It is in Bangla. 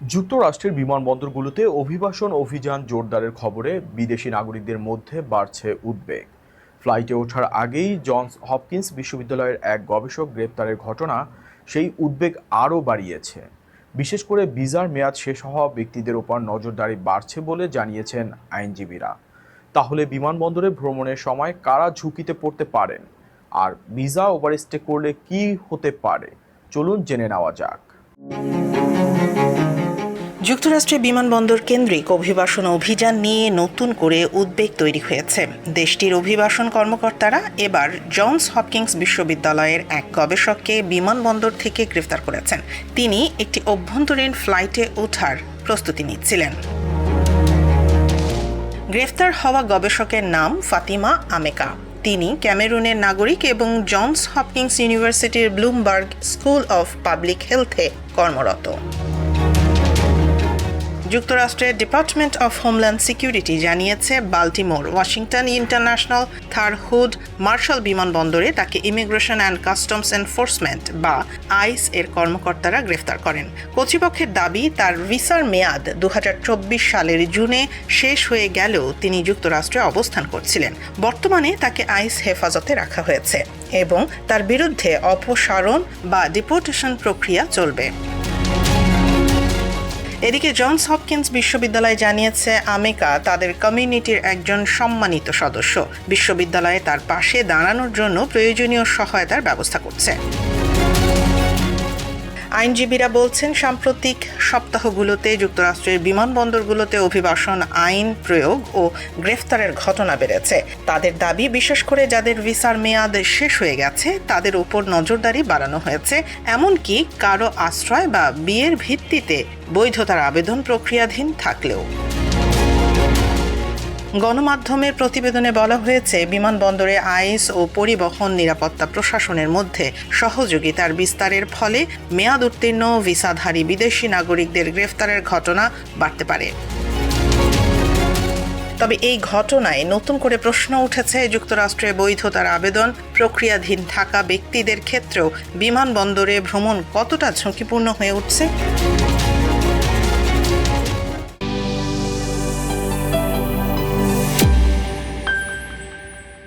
যুক্তরাষ্ট্রের বিমানবন্দরগুলোতে অভিবাসন অভিযান জোরদারের খবরে বিদেশি নাগরিকদের মধ্যে বাড়ছে উদ্বেগ। ফ্লাইটে ওঠার আগেই জনস হপকিন্স বিশ্ববিদ্যালয়ের এক গবেষক গ্রেপ্তারের ঘটনা সেই উদ্বেগ আরও বাড়িয়েছে। বিশেষ করে ভিসার মেয়াদ শেষ হওয়া ব্যক্তিদের ওপর নজরদারি বাড়ছে বলে জানিয়েছেন আইনজীবীরা। তাহলে বিমানবন্দরে ভ্রমণের সময় কারা ঝুঁকিতে পড়তে পারেন, আর ভিসা ওভারস্টে করলে কি হতে পারে, চলুন জেনে নেওয়া যাক। যুক্তরাষ্ট্রের বিমানবন্দর কেন্দ্রিক অভিবাসন অভিযান নিয়ে নতুন করে উদ্বেগ তৈরি হয়েছে। দেশটির অভিবাসন কর্মকর্তারা এবার জনস হপকিন্স বিশ্ববিদ্যালয়ের এক গবেষককে বিমানবন্দর থেকে গ্রেফতার করেছেন। তিনি একটি অভ্যন্তরীণ ফ্লাইটে ওঠার প্রস্তুতি নিচ্ছিলেন। গ্রেফতার হওয়া গবেষকের নাম ফাতিমা আমেকা। তিনি ক্যামেরুনের নাগরিক এবং জনস হপকিন্স ইউনিভার্সিটির ব্লুমবার্গ স্কুল অফ পাবলিক হেলথে কর্মরত। যুক্তরাষ্ট্রের ডিপার্টমেন্ট অফ হোমল্যান্ড সিকিউরিটি জানিয়েছে, বাল্টিমোর ওয়াশিংটন ইন্টারন্যাশনাল থার হুড মার্শাল বিমানবন্দরে তাকে ইমিগ্রেশন অ্যান্ড কাস্টমস এনফোর্সমেন্ট বা আইস এর কর্মকর্তারা গ্রেফতার করেন। কর্তৃপক্ষের দাবি, তার ভিসার মেয়াদ 2024 সালের জুনে শেষ হয়ে গেলেও তিনি যুক্তরাষ্ট্রে অবস্থান করছিলেন। বর্তমানে তাকে আইস হেফাজতে রাখা হয়েছে এবং তার বিরুদ্ধে অপসারণ বা ডিপোর্টেশন প্রক্রিয়া চলবে। এদিকে জনস হপকিন্স বিশ্ববিদ্যালয় জানিয়েছে, আমেকা তাদের কমিউনিটির একজন সম্মানিত সদস্য। বিশ্ববিদ্যালয়ে তার পাশে দাঁড়ানোর জন্য প্রয়োজনীয় সহায়তার ব্যবস্থা করছে। আইনজীবীরা বলছেন, সাম্প্রতিক সপ্তাহগুলোতে যুক্তরাষ্ট্রের বিমানবন্দরগুলোতে অভিবাসন আইন প্রয়োগ ও গ্রেফতারের ঘটনা বেড়েছে। তাদের দাবি, বিশেষ করে যাদের ভিসার মেয়াদ শেষ হয়ে গেছে তাদের উপর নজরদারি বাড়ানো হয়েছে, এমনকি কারো আশ্রয় বা বিয়ের ভিত্তিতে বৈধতার আবেদন প্রক্রিয়াধীন থাকলেও। গণমাধ্যমের প্রতিবেদনে বলা হয়েছে, বিমানবন্দরে আইস ও পরিবহন নিরাপত্তা প্রশাসনের মধ্যে সহযোগিতার বিস্তারের ফলে মেয়াদ উত্তীর্ণ ভিসাধারী বিদেশি নাগরিকদের গ্রেফতারের ঘটনা বাড়তে পারে। তবে এই ঘটনায় নতুন করে প্রশ্ন উঠেছে, যুক্তরাষ্ট্রে বৈধতার আবেদন প্রক্রিয়াধীন থাকা ব্যক্তিদের ক্ষেত্রেও বিমানবন্দরে ভ্রমণ কতটা ঝুঁকিপূর্ণ হয়ে উঠছে।